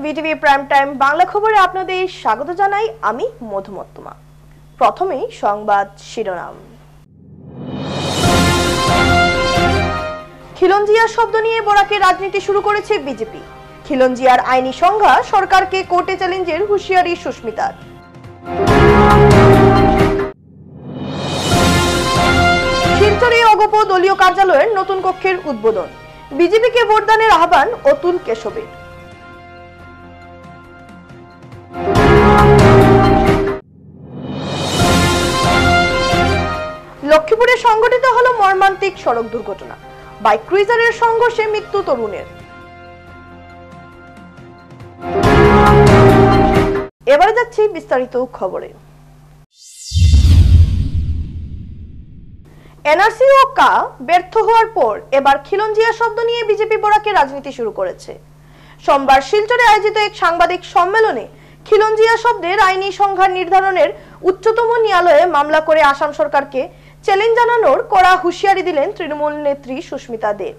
BTV prime time Bangla খবরে আপনাদের স্বাগত জানাই আমি মধুমত্তমা। প্রথমেই সংবাদ শিরোনাম। খিলঞ্জিয়া শব্দ নিয়ে বরাকে রাজনীতি শুরু করেছে বিজেপি। খিলঞ্জিয়ার আইনি সংজ্ঞা সরকারকে কোর্টে চ্যালেঞ্জের হুঁশিয়ারি সুস্মিতার। শিলচরে অগপ দলীয় কার্যালয়ের নতুন কক্ষের উদ্বোধন। বিজেপিকে ভোটদানের আহ্বান অতুল কেশবের। লক্ষ্মীপুরে সংঘটিত হলো মর্মান্তিক সড়ক দুর্ঘটনা। বাইক ক্রুইজারের সংঘর্ষে মৃত্যু তরুণের। এবারে যাচ্ছি বিস্তারিত খবরে। এনআরসি ও কা ব্যর্থ হওয়ার পর এবার খিলঞ্জিয়া শব্দ নিয়ে বিজেপি বরাকে রাজনীতি শুরু করেছে। সোমবার শিলচরে আয়োজিত এক সাংবাদিক সম্মেলনে খিলঞ্জিয়া শব্দের আইনি সংজ্ঞা নির্ধারণের উচ্চতম ন্যায়ালয়ে মামলা করে আসাম সরকারকে চ্যালেঞ্জ জানানোর কড়া হুঁশিয়ারি দিলেন তৃণমূল নেত্রী সুস্মিতা দেব।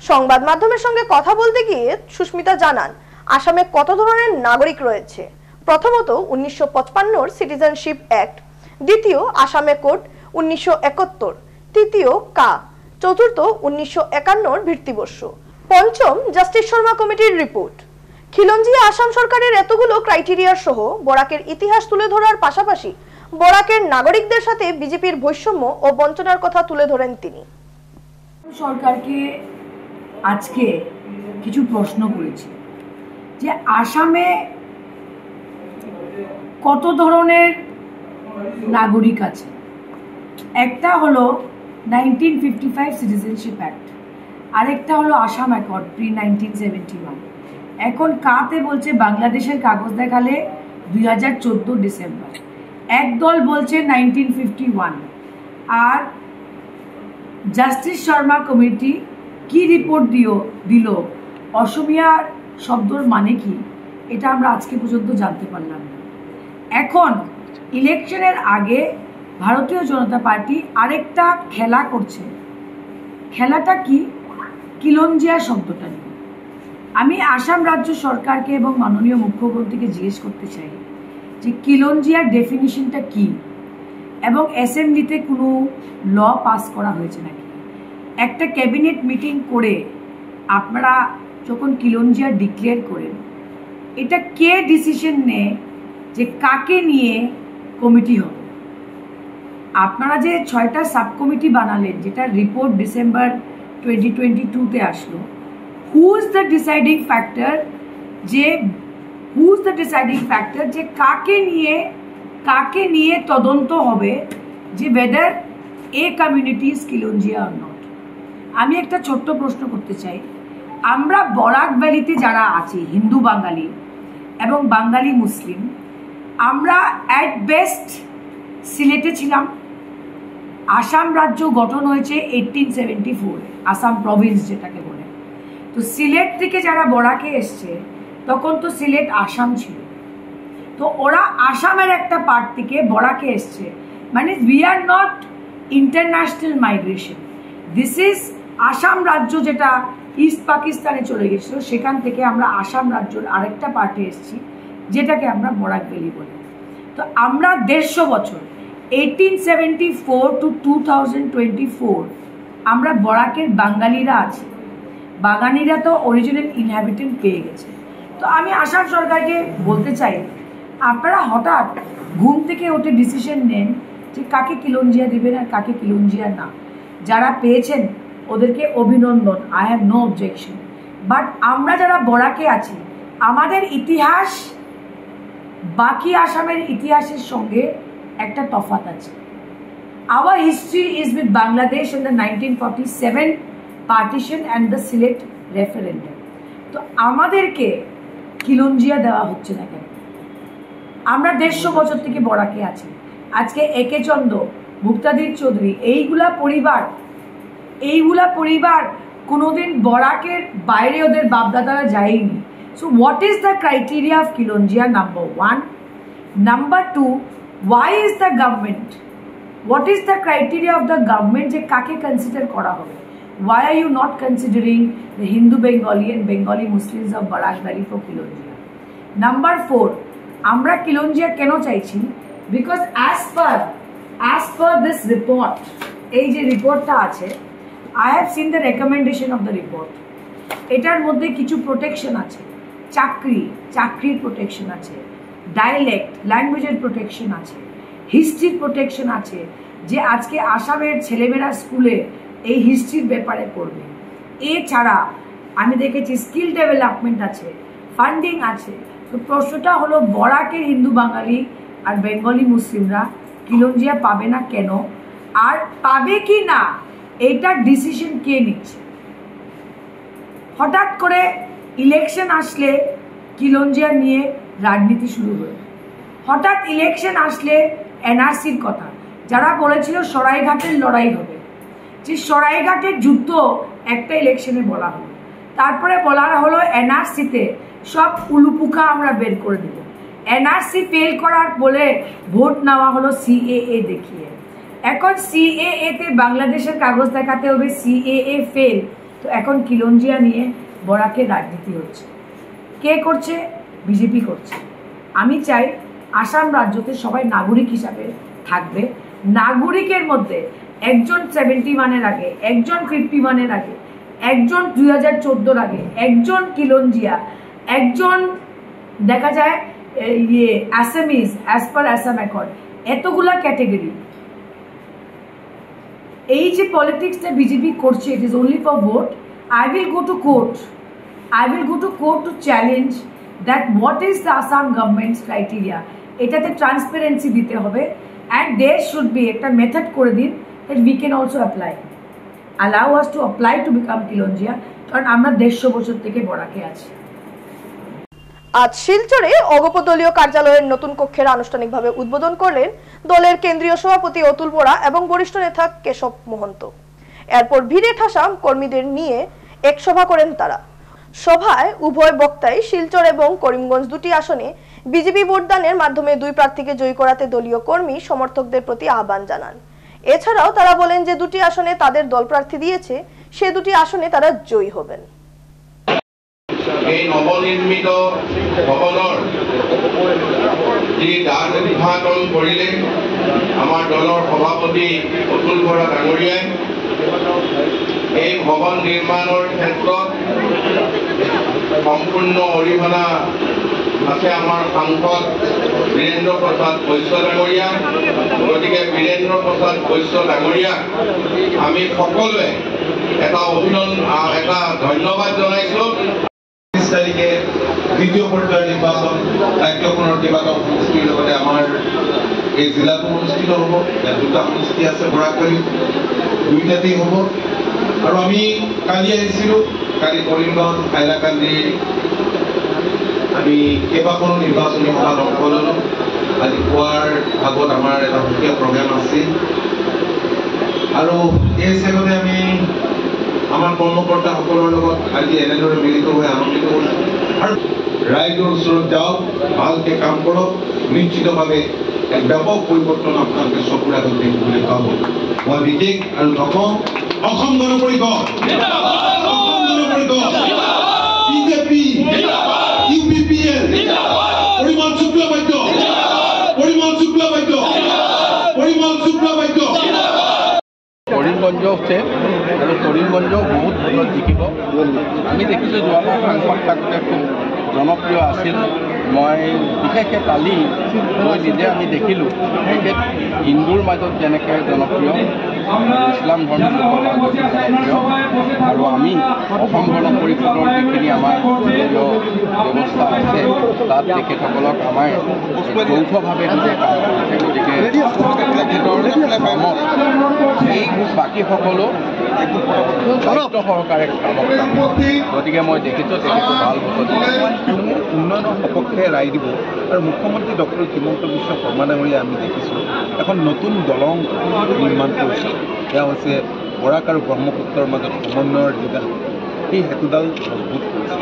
সংবাদ মাধ্যমের সঙ্গে কথা বলতে গিয়ে সুস্মিতা জানান, আসামে কত ধরনের নাগরিক রয়েছে। প্রথমত 1955 সিটিজেনশিপ অ্যাক্ট, দ্বিতীয় আসামে কোড 1971, তৃতীয় কা, চতুর্থ 1951 ভিত্তিবর্ষ, পঞ্চম জাস্টিস শর্মা কমিটির রিপোর্ট। খিলঞ্জিয়া আসাম সরকারের এতগুলো ক্রাইটেরিয়া সহ বরাকের ইতিহাস তুলে ধরার পাশাপাশি বরাকের নাগরিকদের সাথে বিজেপির বৈষম্য ও বঞ্চনার কথা তুলে ধরেন তিনি। সরকারকে আজকে কিছু প্রশ্ন করেছি যে আসামে কত ধরনের নাগরিক আছে। একটা হলো 1955 সিটিজেনশিপ অ্যাক্ট, আরেকটা হলো আসাম অ্যাকর্ড প্রি 1971। এখন কাতে বলছে বাংলাদেশের কাগজ দেখালে 2014 ডিসেম্বর, একদল বলছে 1951। আর জাস্টিস শর্মা কমিটি কি রিপোর্ট দিল অসমিয়ার শব্দর মানে কি, এটা আমরা আজকে পর্যন্ত জানতে পারলাম না। এখন ইলেকশনের আগে ভারতীয় জনতা পার্টি আরেকটা খেলা করছে। খেলাটা কি? খিলঞ্জিয়া শব্দটা নিয়ে। আমি আসাম রাজ্য সরকারকে এবং মাননীয় মুখ্যমন্ত্রীকে জিজ্ঞেস করতে চাই যে খিলঞ্জিয়ার ডেফিনিশনটা কি এবং অ্যাসেম্বলিতে কোনো ল পাস করা হয়েছে নাকি। একটা ক্যাবিনেট মিটিং করে আপনারা যখন খিলঞ্জিয়া ডিক্লেয়ার করেন, এটা কে ডিসিশন নেয় যে কাকে নিয়ে কমিটি হবে। আপনারা যে 6টা সাব কমিটি বানালেন, যেটা রিপোর্ট ডিসেম্বর 2022-তে আসলো, who is the deciding factor যে কাকে নিয়ে তদন্ত হবে যে whether a community is khilonjia or not. আমি একটা ছোট্ট প্রশ্ন করতে চাই। আমরা বরাক ভ্যালিতে যারা আছি, হিন্দু বাঙালি এবং বাঙালি মুসলিম, আমরা অ্যাট বেস্ট সিলেটে ছিলাম। আসাম রাজ্য গঠন হয়েছে 1874, আসাম প্রভিন্স যেটাকে বলে। তো সিলেট থেকে যারা বরাকে এসছে তখন তো সিলেট আসাম ছিল, তো ওরা আসামের একটা পার্ট থেকে বরাকে এসছে। মানে we are not international migration, this is Assam রাজ্য যেটা ইস্ট পাকিস্তানে চলে গেছিল, সেখান থেকে আমরা আসাম রাজ্যর আরেকটা পার্টে এসেছি যেটাকে আমরা বরাক ভ্যালি বলি। তো আমরা 150 বছর 1874 to 2024 আমরা বরাকের বাঙালিরা আছি। বাঙালিরা তো অরিজিনাল ইনহ্যাবিটেন্ট পেয়ে গেছে। তো আমি আসাম সরকারকে বলতে চাই, আপনারা হঠাৎ ঘুম থেকে উঠে ডিসিশন নেন যে কাকে খিলঞ্জিয়া দেবেন আর কাকে খিলঞ্জিয়া না। যারা পেয়েছেন ওদেরকে অভিনন্দন, I have no objection. But আমরা যারা বরাকে আছি, আমাদের ইতিহাস বাকি আসামের ইতিহাসের সঙ্গে একটা তফাৎ আছে। Hour history is with Bangladesh in the 1947 partition and the Sylhet referendum. তো আমাদেরকে খিলঞ্জিয়া দেওয়া হচ্ছে না কেন? আমরা 150 বছর থেকে বরাকে আছি। আজকে একে চন্দ্র, মুক্তাদির চৌধুরী, এইগুলা পরিবার কোনোদিন বরাকের বাইরে ওদের বাপদাদারা যায়নি। So what is the criteria of khilonjia? Number 1. Number 2, why is the government, what is the criteria of the government যে কাকে কনসিডার করা হবে? Why are you not considering the Hindu Bengali and Bengali Muslims of Barak Valley for khilonjia? Number 4, আমরা খিলঞ্জিয়া কেন চাইছি? Because as per this report, এই যে রিপোর্টটা আছে, I have seen the recommendation of the report. এটার মধ্যে কিছু প্রোটেকশন আছে, চাকরির প্রোটেকশন আছে, ডায়ালেক্ট ল্যাঙ্গুয়েজের প্রোটেকশন আছে, হিস্ট্রির প্রোটেকশন আছে, যে আজকে আসামের ছেলেমেয়েরা স্কুলে এই হিস্ট্রির ব্যাপারে পড়বে। এছাড়া আমি দেখেছি স্কিল ডেভেলপমেন্ট আছে, ফান্ডিং আছে। তো প্রশ্নটা হলো, বরাকের হিন্দু বাঙালি আর বেঙ্গলি মুসলিমরা খিলঞ্জিয়া পাবে না কেন, আর পাবে কি না এইটার ডিসিশন কে নিচ্ছে? হঠাৎ করে ইলেকশন আসলে খিলঞ্জিয়া নিয়ে রাজনীতি শুরু হলো। হঠাৎ ইলেকশন আসলে এনআরসির কথা, যারা বলেছিল সরাইঘাটের লড়াই হবে, যে সরাইঘাটের যুদ্ধ একটা ইলেকশনে বলা হলো। তারপরে বলা হলো এনআরসিতে সব উলুপুখা আমরা বের করে দেব। এনআরসি ফেল করার বলে ভোট নেওয়া হলো সিএএ দেখিয়ে। এখন সিএএ তে বাংলাদেশের কাগজ দেখাতে হবে, সিএএ ফেল। তো এখন খিলঞ্জিয়া নিয়ে বরাকের রাজনীতি হচ্ছে। কে করছে? বিজেপি করছে। আমি চাই আসাম রাজ্যতে সবাই নাগরিক হিসাবে থাকবে। নাগরিকের মধ্যে একজন 71-এর আগে, একজন 51-এর আগে, একজন 2014-র আগে, একজন খিলঞ্জিয়া, একজন দেখা যায় অ্যাসামিজ অ্যাজ পার অ্যাসাম অ্যাকর্ড, এতগুলা ক্যাটেগরি। এই যে পলিটিক্সটা বিজেপি করছে, it is only for vote. I will go to court to challenge that what is the Assam government's criteria. এটাতে ট্রান্সপারেন্সি দিতে হবে, and there should be একটা মেথড করে দিন that we can also apply. Allow us to apply to become খিলঞ্জিয়া, কারণ আমরা 150 বছর থেকে বরাকে আছি। আজ শিলচরে অগপ দলীয় কার্যালয়ের নতুন কক্ষের আনুষ্ঠানিকভাবে উদ্বোধন করলেন দলের কেন্দ্রীয় সভাপতি অতুল বোরা এবং বরিষ্ঠ নেতা কেশব মহন্ত। এরপর ভিড়ে ঠাসা কর্মীদের নিয়ে এক সভা করেন তারা। সভায় উভয় বক্তাই শিলচর এবং করিমগঞ্জ দুটি আসনে বিজেপি ভোটদানের মাধ্যমে 2 প্রার্থীকে জয়ী করাতে দলীয় কর্মী সমর্থকদের প্রতি আহ্বান জানান। এছাড়াও তারা বলেন যে দুটি আসনে তাদের দল প্রার্থী দিয়েছে, সে দুটি আসনে তারা জয়ী হবেন। এই নবনির্মিত ভবনৰ যি দ্বার উদ্ঘাটন কৰিলে আমাৰ দলৰ সভাপতি অতুল বৰা ডাঙৰীয়াই, এই ভৱন নিৰ্মাণৰ ক্ষেত্ৰত সম্পূৰ্ণ অৰিহণা আছে আমাৰ সাংসদ বীৰেন্দ্ৰ প্ৰসাদ বৈশ্য ডাঙৰীয়া। গতিকে বীৰেন্দ্ৰ প্ৰসাদ বৈশ্য ডাঙৰীয়াক আমি সকলোৱে এটা ধন্যবাদ জনাইছোঁ। তারিখে দ্বিতীয় পর্যায়ের নির্বাচন রাজ্যখনৰ কেইবাটাও সমষ্টিৰ লগতে আমাৰ এই জিলাটো অনুষ্ঠিত হ'ব। ইয়াত 2টা সমষ্টি আছে, বৰাকবাৰী 2টাতেই হ'ব। আৰু আমি কালি আহিছিলোঁ, কালি কৰিমগঞ্জ হাইলাকান্দি আমি কেইবাখনো নিৰ্বাচনী সভাত অংশ ল'লোঁ। আজি পুৱাৰ ভাগত আমাৰ এটা সুকীয়া প্ৰগ্ৰাম আছিল, আৰু এই হিচাপতে আমি আমাৰ কৰ্মকৰ্তাসকলৰ লগত আজি এনেদৰে মিলিত হৈ আনন্দিত হৈছোঁ। আৰু ৰাইজৰ ওচৰত যাওক, ভালকৈ কাম কৰক, নিশ্চিতভাৱে এক ব্যাপক পৰিৱৰ্তন আপোনালোকে চকুৰ আগত দেখিবলৈ পাব। মই বিশেষ আৰু নকওঁ, অসম গণ পৰিষদ, বিজেপি, UPPL, পৰিমল শুক্লবৈদ্য, কৰিমগঞ্জ উঠে আৰু কৰিমগঞ্জ বহুত ভোটত জিকিব। আমি দেখিছোঁ যোৱাবাৰ সাংসদ থাকোঁতে খুব জনপ্ৰিয় আছিল। মই বিশেষকৈ কালি মই নিজে আমি দেখিলোঁ তেখেত হিন্দুৰ মাজত যেনেকৈ জনপ্ৰিয়, ইছলাম ধৰ্মৰ লোকৰ মাজত জনপ্ৰিয়। আৰু আমি অসম গণ পৰিষদৰ যিখিনি আমাৰ দলীয় ব্যৱস্থা আছে, তাত তেখেতসকলক আমাৰ যৌথভাৱে নিজে কাম কৰিছে। গতিকে তেখেতৰ কামত এই বাকী সকলো দায়িত্ব সহকাৰে কামত। গতিকে মই দেখিছোঁ তেখেতে ভাল ভোটত উন্নয়নৰ সপক্ষে ৰায় দিব। আৰু মুখ্যমন্ত্ৰী ডক্টৰ হিমন্ত বিশ্ব শৰ্মা ডাঙৰীয়া আমি দেখিছোঁ এখন নতুন দলং নিৰ্মাণ কৰিছে। সেয়া হৈছে বৰাক আৰু ব্ৰহ্মপুত্ৰৰ মাজত সমন্বয়ৰ যিডাল, সেই সেতুডাল মজবুত কৰিছে।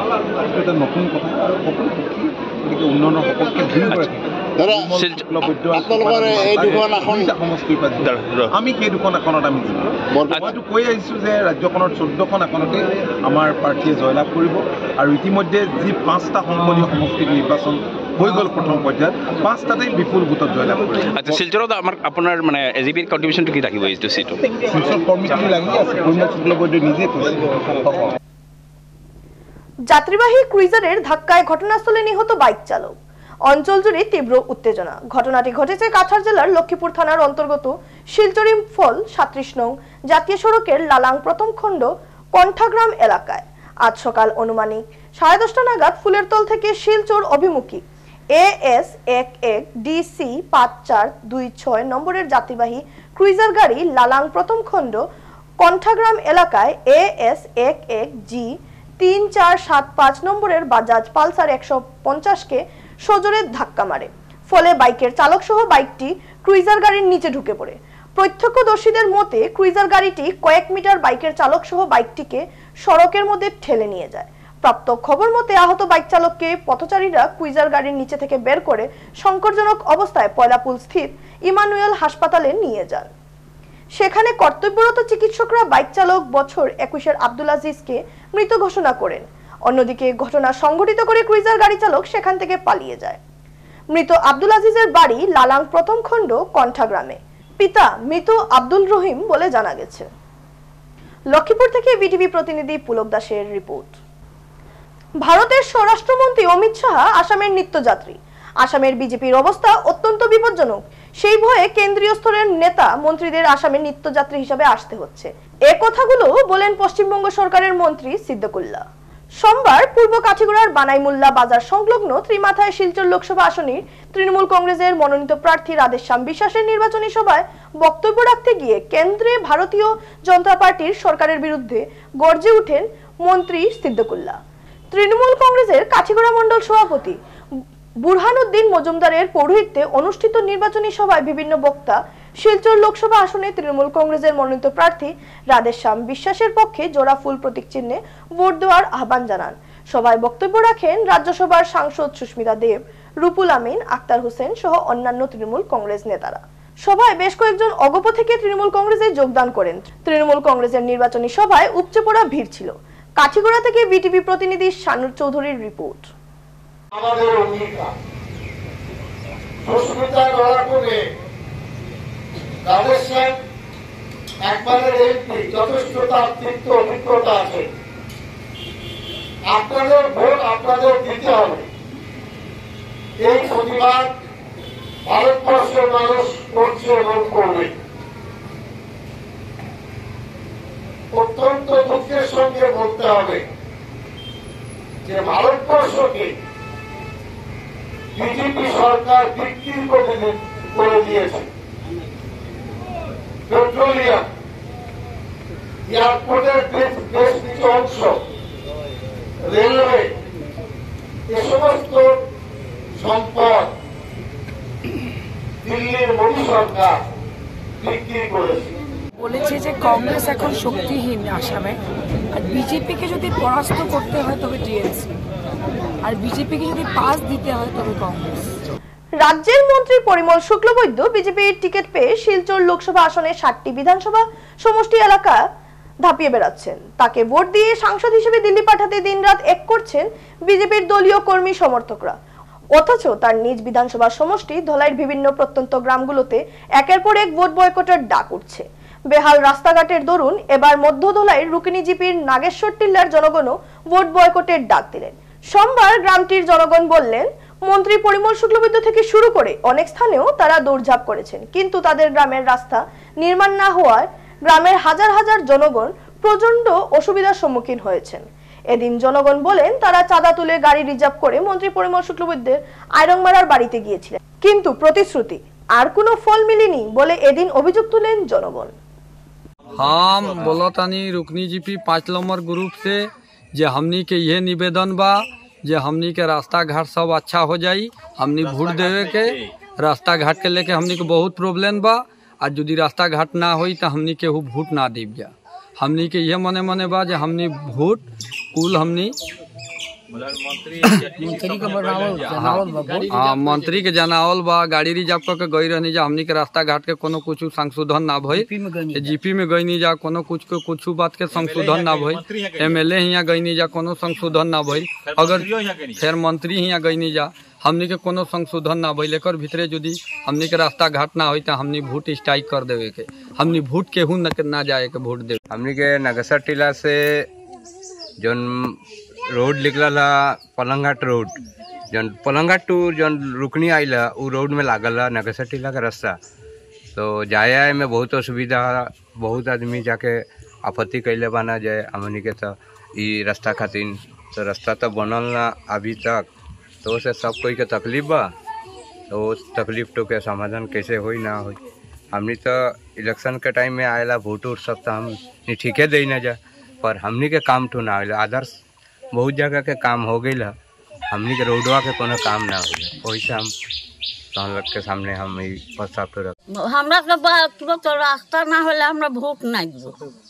এইটো এটা নতুন কথা আৰু সকলো পক্ষী গতিকে উন্নয়নৰ সপক্ষে দুয়োগৰাকী সমষ্টিৰ পৰা আমি সেই দুখন আসনত আমি জিকিম। মইতো কৈ আহিছোঁ যে ৰাজ্যখনৰ 14খন আসনতে আমাৰ প্ৰাৰ্থীয়ে জয়লাভ কৰিব আৰু ইতিমধ্যে যি 5টা সংসদীয় সমষ্টিৰ নিৰ্বাচন হৈ গ'ল প্ৰথম পৰ্যায়ত 5টাতেই বিপুল ভোটত জয়লাভ কৰিব। আচ্ছা, শিলচৰত আপোনাৰ মানে এজিপিৰ কণ্ট্ৰিবিউশ্যনটো কি থাকিব এইটো চিটটো? শিলচৰ কমিটি লাগি আছে, পৰিমল শুক্লবৈদ্যই নিজে কৈছে। যাত্রীবাহী ক্রুইজারের ধাক্কায় ঘটনাস্থলে নিহত বাইক চালক। অঞ্চল জুড়ে তীব্র উত্তেজনা। ঘটনাটি ঘটেছে কাছাড় জেলার লক্ষ্মীপুর থানার অন্তর্গত শিলচরি ফল 37 নং জাতীয় সড়কের লালাং প্রথম খণ্ড কণ্ঠাগ্রাম এলাকায়। আজ সকাল অনুমানিক 10:30 নাগাদ ফুলেরতল থেকে শিলচর অভিমুখী AS 11 DC 5426 নম্বরের যাত্রীবাহী ক্রুইজার গাড়ি লালাং প্রথম খণ্ড কণ্ঠাগ্রাম এলাকায় AS 11 G 3475 নম্বরের বাজাজ পালসার 150কে সজোরে ধাক্কা মারে। ফলে বাইকের চালক সহ বাইকটি ক্রুইজার গাড়ির নিচে ঢুকে পড়ে। প্রত্যক্ষদর্শীদের মতে ক্রুইজার গাড়িটি কয়েক মিটার বাইকের চালক সহ বাইকটিকে সড়কের মধ্যে ঠেলে নিয়ে যায়। প্রাপ্ত খবর মতে আহত বাইক চালককে পথচারীরা ক্রুইজার গাড়ির নিচে থেকে বের করে সংকটজনক অবস্থায় পয়লাপুল স্থিত ইমানুয়েল হাসপাতালে নিয়ে যান। সেখানে কর্তব্যরত চিকিৎসকরা বাইক চালক বছর 21-এর আব্দুল আজিজকে মৃত ঘোষণা করেন। অন্যদিকে ঘটনা সংঘটিত করে ক্রুইজার গাড়ি চালক সেখান থেকে পালিয়ে যায়। মৃত আব্দুল আজিজের বাড়ি লালাং প্রথম খণ্ড কণ্ঠাগ্রামে। পিতা মৃত আব্দুল রহিম বলে জানা গেছে। লক্ষ্মীপুর থেকে বিটিভি প্রতিনিধি পুলক দাসের রিপোর্ট। ভারতের স্বরাষ্ট্রমন্ত্রী অমিত শাহ আসামের নিত্যযাত্রী। আসামের বিজেপির অবস্থা অত্যন্ত বিপজ্জনক। সেই ভয়ে কেন্দ্রীয় স্তরের নেতা মন্ত্রীদের আসামের নিত্যযাত্রী হিসেবে আসতে হচ্ছে। এ কথাগুলো বলেন পশ্চিমবঙ্গ সরকারের মন্ত্রী সিদ্দিকুল্লাহ। সোমবার পূর্ব কাঠিগড়ার বানাইমুল্লা বাজার সংলগ্ন ত্রিমাথায় শিলচর লোকসভা আসনের তৃণমূল কংগ্রেসের মনোনীত প্রার্থী রাধেশ্যাম বিশ্বাসের নির্বাচনী সভায় বক্তব্য রাখতে গিয়ে কেন্দ্রে ভারতীয় জনতা পার্টির সরকারের বিরুদ্ধে গর্জে ওঠেন মন্ত্রী সিদ্দিকুল্লাহ। তৃণমূল কংগ্রেসের কাঠিগড়া মণ্ডল সভাপতি বুরহানুদ্দিন মজুমদারের পৌরোহিত্যে অনুষ্ঠিত নির্বাচনী সভায় বিভিন্ন বক্তা শিলচর লোকসভা আসনে তৃণমূল কংগ্রেসের মনোনীত প্রার্থী রাধেশ্যাম বিশ্বাসের পক্ষে জোড়া ফুল প্রতীক চিহ্নে ভোট দেওয়ার আহ্বান জানান। সভায় বক্তব্য রাখেন রাজ্যসভার সাংসদ সুস্মিতা দেব, রুপুল আমিন, আক্তার হোসেন সহ অন্যান্য তৃণমূল কংগ্রেস নেতারা। সভায় বেশ কয়েকজন অগপ থেকে তৃণমূল কংগ্রেসে যোগদান করেন। তৃণমূল কংগ্রেসের নির্বাচনী সভায় উপচে পড়া ভিড় ছিল। কাঠিগড়া থেকে বিটিভি প্রতিনিধি শানুর চৌধুরীর রিপোর্ট। আমাদের অঙ্গীকার সুস্মিতা দয়া করে রাধেশ্যাম একবারের এমপি, যথেষ্ট তার তীর্থ অভিজ্ঞতা আছে। আপনাদের ভোট আপনাদের দিতে হবে। এই প্রতিবাদ ভারতবর্ষের মানুষ করছে এবং করবে। অত্যন্ত দুঃখের সঙ্গে বলতে হবে যে ভারতবর্ষকে বিজেপি সরকার বিক্রি করে দিয়েছে। পেট্রোলিয়াম, এয়ারপোর্টের বেশ কিছু অংশ, রেলওয়ে, এ সমস্ত সম্পদ দিল্লির মোদী সরকার বিক্রি করেছে। বলেছে যে কংগ্রেস এখন শক্তিহীন আসামে, আর বিজেপিকে যদি পরাস্ত করতে হয় তবে টিএমসি, আর বিজেপিকে যদি পাস দিতে হয় তবে কংগ্রেস। রাজ্যের মন্ত্রী পরিমল শুক্লবৈদ্য বিজেপির টিকিট পেয়ে শিলচর লোকসভা আসনে 7টি বিধানসভা সমষ্টি এলাকা ধাপিয়ে বেড়াচ্ছেন। তাকে ভোট দিয়ে সাংসদ হিসেবে দিল্লি পাঠাতে দিনরাত এক করছেন বিজেপির দলীয় কর্মী সমর্থকরা। অথচ তার নিজ বিধানসভা সমষ্টি ধলাইয়ের বিভিন্ন প্রত্যন্ত গ্রামগুলোতে একের পর এক ভোট বয়কটের ডাক উঠছে। বেহাল রাস্তাঘাটের দরুন এবার মধ্য ধলাইয়ের রুকিনি জিপির নাগেশ্বর টিল্লার জনগণও ভোট বয়কটের ডাক দিলেন। সোমবার গ্রামটির জনগণ বললেন, মন্ত্রী পরিমল শুক্লবৈদ্য থেকে শুরু করে অনেক স্থানেও তারা দৌড়ঝাঁপ করেছেন, কিন্তু তাদের গ্রামের রাস্তা নির্মাণ না হওয়ায় গ্রামের হাজার হাজার জনগণ প্রচন্ড অসুবিধার সম্মুখীন হয়েছেন। এদিন জনগণ বলেন তারা চাঁদা তুলে গাড়ি রিজার্ভ করে মন্ত্রী পরিমল শুক্লবৈদ্যের আয়রংমারার বাড়িতে গিয়েছিলেন, কিন্তু প্রতিশ্রুতি আর কোনো ফল মিলেনি বলে এদিন অভিযোগ তুলেন জনগণ। हम बोलतानी रुकनी जीपी 5 नंबर ग्रुप से जे हमनी के ये निवेदन बा जे हमनी के रास्ता घाट सब अच्छा हो जाई। हमनी भोट देवे के रास्ता घाट के लेके हमनी के बहुत प्रॉब्लम बा, और यदि रास्ता घाट ना होई तो हमनी के भोट ना दीब जा। हमनी के ये मने मने बा जे हमनी भोट कुल हमनी हाँ मंत्री के जनावल बा गाड़ी रिजर्व करके गई रहनी जा हमनी के रास्ता घाट के कोनो कुछ संशोधन ना भइल जीपी में गई जा कोनो कुछ बात के संशोधन ना भइल एमएलए हियाँ गई जा कोनो संशोधन ना भइल अगर फिर मंत्री हियाँ गई जा हमनी के कोनो संशोधन ना भइल एकर भीतरे यदि हमनी के रास्ता घाट ना होई त हमनी वोट स्ट्राइक कर देवे के हमनी वोट केहू ना जाए के वोट देवे। हमनी के नगसर टीला से जोन रोड निकलल पलंगघाट रोड जौन पलंगघाट टू जौन रुकनी आइल उ रोड में लागल नगसर टीला का रास्ता तो जाए आए में बहुत असुविधा बहुत आदमी जाके आपत्ति कैले बना जाए हमनी के तो ई रास्ता खातिर तो रास्ता तो बनल ना अभी तक तो से सब कोई के तकलीफ बा तो उस तकलीफ तो के समाधान कैसे होई ना होई हमनी तो इलेक्शन के टाइम में आएला वोट उठ सब तो हम ठीके दे ना जा पर हमनी के काम तो ना आएला आदर्श बहुत जगह के काम हो गई हमनी के रोडवा के कोनो काम ना हो वही से हम लोग के सामने हम प्रस्ताव तो रख हमरा तो रास्ता ना होला हमरा भूख ना দিব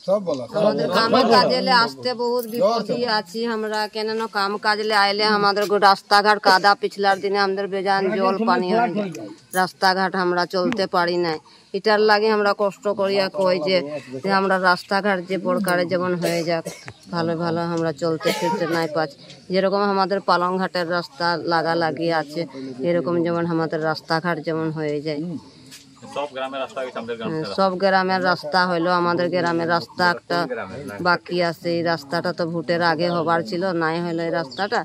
सब बोला আমাদের কাম কাজেলে আসতে বহুত বিপত্তি আছে আমরা কেন না কাম কাজলে আইলে আমাদের রাস্তাঘাট কাদা পিছলার দিনে আমাদের বেজান জল পানি হয়ে যায় রাস্তাঘাট আমরা চলতে পারি না এটার লাগে আমরা কষ্ট করিয়া কই যে আমরা রাস্তাঘাট যে প্রকারে যেমন হয়ে যাক ভালো ভালো আমরা চলতে ফিরতে নাই পাচ্ছি যেরকম আমাদের পালংঘাটের রাস্তা লাগি আছে এরকম যেমন আমাদের রাস্তাঘাট যেমন হয়ে যায় সব গ্রামের রাস্তা হইলো আমাদের গ্রামের রাস্তা একটা বাকি আছে এই রাস্তাটা তো ভোটের আগে হবার ছিল নাই হলো এই রাস্তাটা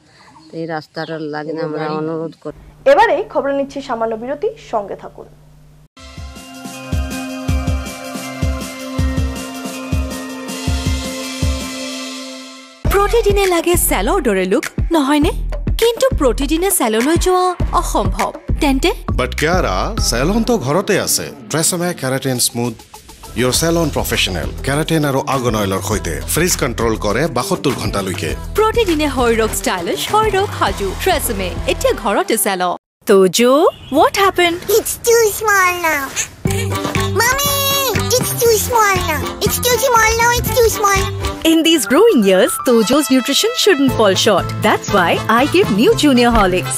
তো এই রাস্তাটার লাগে আমরা অনুরোধ করি। এবারে খবর নিচ্ছি সামান্য বিরতি সঙ্গে থাকুন। প্ৰতিদিনে লাগে চেলৰ দৰে লুক নহয়নে কিন্তু প্ৰতিদিনে চেললৈ যোৱা অসম্ভৱ তেন্তে বাট কিয়াৰা চেলন তো ঘৰতে আছে Tresemme keratin smooth your salon professional keratin আৰু আৰ্গন অইলৰ সৈতে ফ্ৰিজ কন্ট্ৰোল কৰে 72 ঘণ্টালৈকে প্ৰতিদিনে হৈৰক ষ্টাইলিশ হৈৰক হাজু ট্ৰেছমে এতিয়া ঘৰতে চেল তো জো what happened it's too small now mommy it's too small now it's too small now it's too small. In these growing years, Tojo's nutrition shouldn't fall short. That's why I give New Junior Horlicks.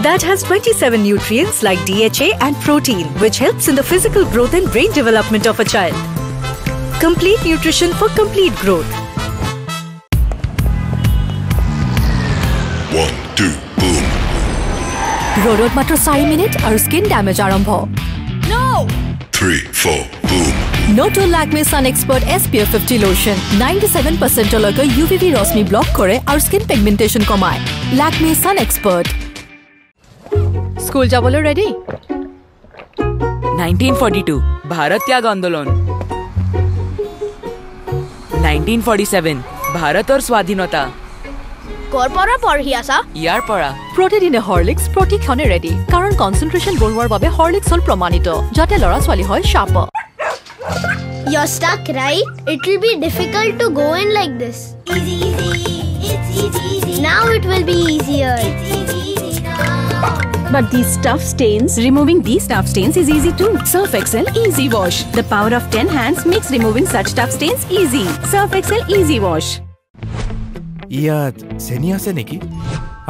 That has 27 nutrients like DHA and protein, which helps in the physical growth and brain development of a child. Complete nutrition for complete growth. 1 2 boom. Rodot matra 4 minute or skin damage arambho. No! 3 4 boom. Noto Lakme Sun Expert SPF 50 lotion 97% লগে UVB রশ্মি block করে আর skin pigmentation কমায়। Lakme Sun Expert। School যাবলৈ ready? 1942 Bharat त्याग आंदोलन 1947 भारत और स्वाधीनता কৰ পৰা পঢ়ি আছা ইয়াৰ পৰা প্ৰতিদিনে হৰলিক্স প্ৰতিক্ষণে ৰেডি কাৰণ কনচেন্ট্ৰেচন বঢ়োৱাৰ বাবে হৰলিক্স হল প্ৰমাণিত যাতে ল'ৰা ছোৱালী হয় sharp. You're stuck, right? It will be difficult to go in like this. Easy, easy, it's easy, easy. Now it will be easier. It's easy, easy now. But these tough stains, removing these tough stains is easy too. Surf Excel Easy Wash. The power of 10 hands makes removing such tough stains easy. Surf Excel Easy Wash. ইয়াত চেনি আছে নেকি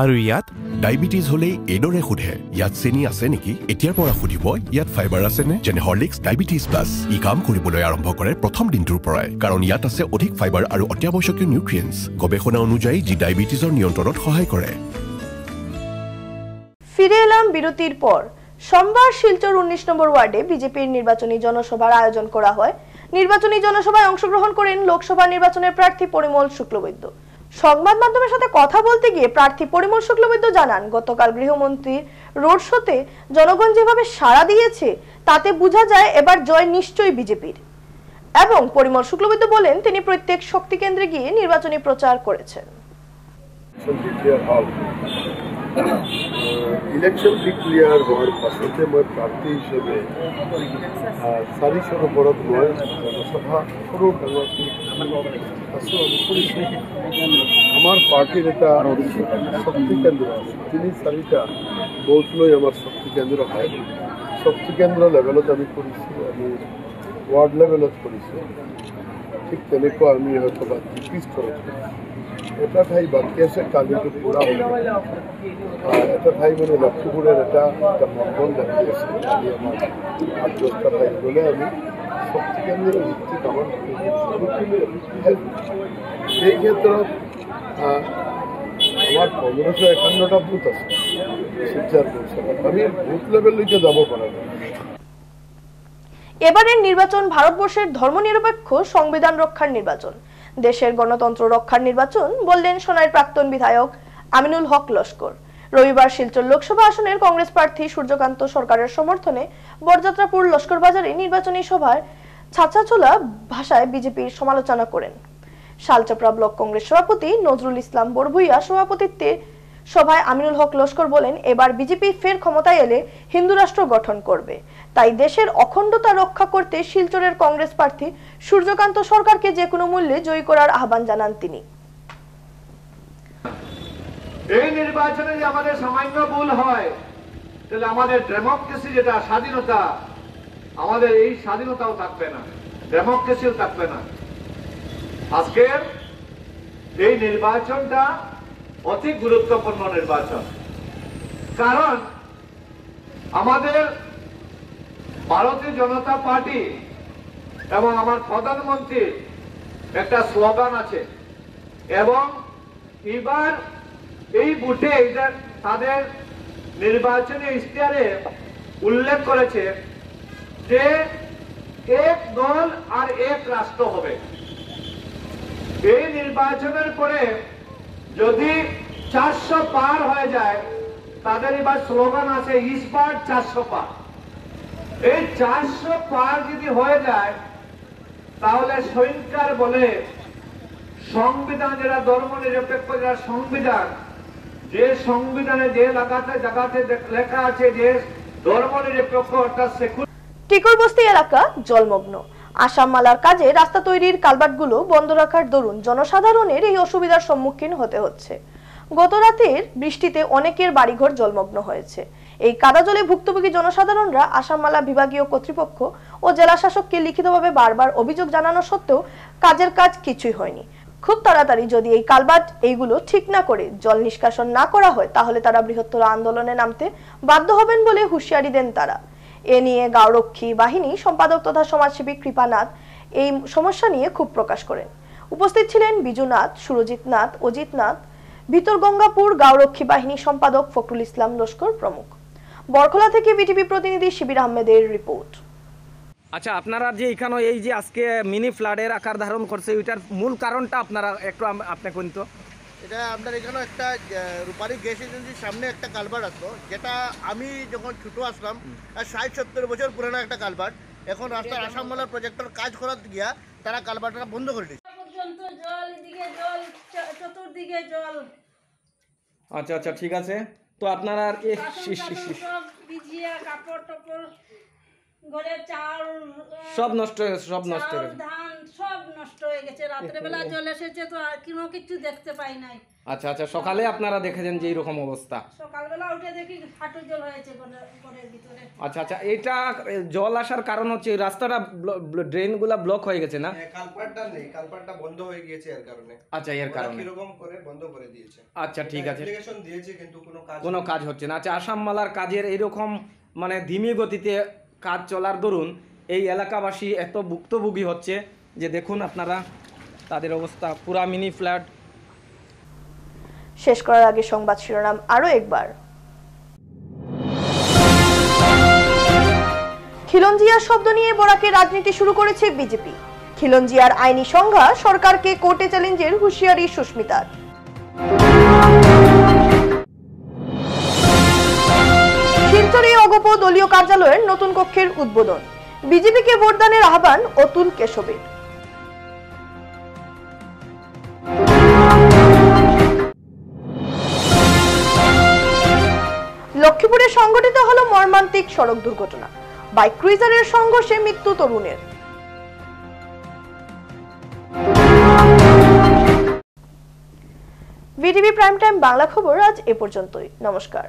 আৰু ইয়াত diabetes হলে এডৰে খুধে ইয়াত চেনি আছে নেকি এতিয়াৰ পৰা খুধিব ইয়াত ফাইবাৰ আছে নে যেনে হৰলিক্স ডায়াবেটিস প্লাস ই কাম কৰিবলৈ আৰম্ভ কৰে প্ৰথম দিনটোৰ পৰাই কাৰণ ইয়াত আছে অধিক ফাইবাৰ আৰু অত্যাৱশ্যকীয় নিউট্ৰিয়েন্টছ গৱেষণা অনুযায়ী যি ডায়াবেটিসৰ নিয়ন্ত্ৰণত সহায় কৰে। ফিরে এলাম বিরতির পর। সোমবার শিলচর 19 নম্বর ওয়ার্ডে বিজেপির নির্বাচনী জনসভার আয়োজন করা হয়। নির্বাচনী জনসভায় অংশগ্রহণ করেন লোকসভা নির্বাচনের প্রার্থী পরিমল শুক্লবৈদ্য। সংবাদ মাধ্যমের সাথে কথা বলতে গিয়ে প্রার্থী পরিমল শুক্লবৈদ্য জানান গতকাল গৃহমন্ত্রীর রোড শোতে জনগণ যেভাবে সাড়া দিয়েছে তাতে বোঝা যায় এবার জয় নিশ্চয়ই বিজেপির এবং পরিমল শুক্লবৈদ্য বলেন তিনি প্রত্যেক শক্তি কেন্দ্রে গিয়ে নির্বাচনী প্রচার করেছেন। ইলেকশন ডিক্লেয়ার হওয়ার পাছতে মই প্রার্থী হিসেবে 400 ওপৰত মই জনসভা সৰু ডাঙৰ আছো আমি কৰিছোঁ। আমার পার্টির এটা শক্তি কেন্দ্র আছে 3-4টা বুথ লৈ আমার শক্তি কেন্দ্র হয়। শক্তি কেন্দ্র লেভেলত আমি কৰিছোঁ আমি ওয়ার্ড লেভেলত কৰিছোঁ ঠিক তেনেকুৱা আমি হয়তো বা জিপি স্তৰত এটা ঠাই বাকি আছে কালিটো পুরা এটা ঠাই মানে লক্ষ্মীপুরের এটা মন্ডল বাকি আছে কালি আমার 8-10টা ঠাই বলে আমি শক্তি কেন্দ্রের ভিত্তিক আমার এই ক্ষেত্ৰত আমার 1551টা বুথ আছে শিলচর পৌরসভা আমি বুথ লেভেললৈকে যাব পারা নাই। এবারের নির্বাচন ভারতবর্ষের ধর্মনিরপেক্ষ সংবিধান রক্ষার নির্বাচন, দেশের গণতন্ত্র রক্ষার নির্বাচন বললেন সোনাইর প্রাক্তন বিধায়ক আমিনুল হক লস্কর। রবিবার শিলচর লোকসভা আসনের কংগ্রেস প্রার্থী সূর্যকান্ত সরকারের সমর্থনে বরযাত্রাপুর লস্কর বাজারে নির্বাচনী সভায় ছাঁচাছোলা ভাষায় বিজেপির সমালোচনা করেন। শালচপড়া ব্লক কংগ্রেস সভাপতি নজরুল ইসলাম বরভুইয়া সভাপতিত্বে সভায় আমিনুল হক লস্কর বলেন, এবার বিজেপি ফের ক্ষমতায় এলে হিন্দু রাষ্ট্র গঠন করবে, তাই দেশের অখণ্ডতা রক্ষা করতে শিলচরের কংগ্রেস প্রার্থী সূর্যকান্ত সরকারকে যে কোনো মূল্যে জয়ী করার আহ্বান জানান তিনি। এই নির্বাচনে যদি আমাদের সামান্য ভুল হয় তাহলে আমাদের ডেমোক্রেসি যেটা স্বাধীনতা, আমাদের এই স্বাধীনতাও থাকবে না, ডেমোক্রেসিও থাকবে না। আজকের এই নির্বাচনটা অতি গুরুত্বপূর্ণ নির্বাচন, কারণ আমাদের ভারতীয় জনতা পার্টি এবং আমার প্রধানমন্ত্রীর একটা স্লোগান আছে এবং এবার এই বুথে তাদের নির্বাচনী ইশতেহারে উল্লেখ করেছে যে এক দল আর এক রাষ্ট্র হবে। এই নির্বাচনের পরে যদি 400 পার হয়ে যায়, তাদের এবার স্লোগান আছে ইস পার 400 পার। এই 400 পার যদি হয়ে যায় তাহলে সরকার বলে সংবিধান যেটা ধর্ম নিরপেক্ষ যেটা সংবিধান, যে সংবিধানে যে জায়গাতে লেখা আছে যে ধর্ম নিরপেক্ষ অর্থাৎ সেকুলার। টিকুরবস্তি এলাকা জলমগ্ন। আসাম মালার কাজে রাস্তা তৈরির কালভার্টগুলো বন্ধ রাখার দরুন জনসাধারণের এই অসুবিধার সম্মুখীন হতে হচ্ছে। গত রাতের বৃষ্টিতে অনেকের বাড়িঘর জলমগ্ন হয়েছে। এই কাদা জলে ভুক্তভোগী জনসাধারণরা আসাম মালা বিভাগীয় কর্তৃপক্ষ ও জেলা শাসককে লিখিতভাবে বারবার অভিযোগ জানানো সত্ত্বেও কাজের কাজ কিছুই হয়নি। খুব তাড়াতাড়ি যদি এই কালভার্ট এইগুলো ঠিক না করে জল নিষ্কাশন না করা হয় তাহলে তারা বৃহত্তর আন্দোলনে নামতে বাধ্য হবেন বলে হুঁশিয়ারি দেন তারা। এ নিয়ে গাঁওরক্ষী বাহিনী সম্পাদক তথা সমাজসেবী কৃপানাথ এই সমস্যা নিয়ে ক্ষোভ প্রকাশ করেন। উপস্থিত ছিলেন বিজুনাথ, সুরজিৎ নাথ, অজিত নাথ, ভিতরগঙ্গাপুর গাঁওরক্ষী বাহিনী সম্পাদক ফখরুল ইসলাম লস্কর প্রমুখ। বরখলা থেকে বিটিভি প্রতিনিধি শিবির আহমেদের রিপোর্ট। আচ্ছা, আপনারা যে এখানে এই যে আজকে মিনি ফ্লাডের আকার ধারণ করছে, এটার মূল কারণটা আপনারা একটু আপনি কোন তো? এটা আপনার এখানে একটা রূপালী গ্যাস এজেন্সির সামনে একটা কালভার্ট আসতো, যেটা আমি যখন ছোট আসলাম 60-70 বছর পুরানো একটা কালভার্ট। এখন রাস্তার আসাম মালার প্রজেক্টর কাজ করার গিয়া তারা কালভার্টটা বন্ধ করে দিয়েছে। চতুর্দিকে জল। আচ্ছা আচ্ছা, ঠিক আছে। তো আপনারা কাপড় টাপড় ঘরে চাল সব নষ্ট হয়ে গেছে, সব নষ্ট হয়ে গেছে, ধান সব নষ্ট হয়ে গেছে। রাতের বেলা জল এসেছে তো আর কোনো কিছু দেখতে পাই নাই। আচ্ছা আচ্ছা, সকালে আপনারা দেখেছেন যে এরকম অবস্থা? সকালবেলা উঠে দেখি হাঁটু জল হয়েছে ঘরের ভিতরে। আচ্ছা আচ্ছা, এটা জল আসার কারণ হচ্ছে রাস্তাটা ড্রেনগুলো ব্লক হয়ে গেছে না? কালভার্টটা নেই, কালভার্টটা বন্ধ হয়ে গিয়েছে এর কারণে। আচ্ছা, এর কারণে এরকম করে বন্ধ করে দিয়েছে। আচ্ছা, ঠিক আছে, অ্যাপ্লিকেশন দিয়েছে কিন্তু কোনো কাজ হচ্ছে না। আচ্ছা, আসাম মালার কাজের এরকম মানে ধীমি গতিতে কাজ চলার দরুন এই এলাকাবাসী এত ভুক্তভোগী হচ্ছে যে দেখুন আপনারা তাদের অবস্থা, পুরা মিনি ফ্ল্যাট। শেষ করার আগে সংবাদ শিরোনাম আরো একবার। খিলঞ্জিয়া শব্দ নিয়ে বরাকে রাজনীতি শুরু করেছে বিজেপি। খিলঞ্জিয়ার আইনি সংজ্ঞা সরকারকে কোর্টে চ্যালেঞ্জের হুঁশিয়ারি সুস্মিতার। শিলচরে অগপ দলীয় কার্যালয়ের নতুন কক্ষের উদ্বোধন। বিজেপিকে ভোটদানের আহ্বান অতুল কেশবের। লক্ষ্মীপুরে সংঘটিত হলো মর্মান্তিক সড়ক দুর্ঘটনা। বাইক ক্রুইজারের সংঘর্ষে মৃত্যু তরুণের। বিটিভি প্রাইম টাইম বাংলা খবর আজ এ পর্যন্তই। নমস্কার।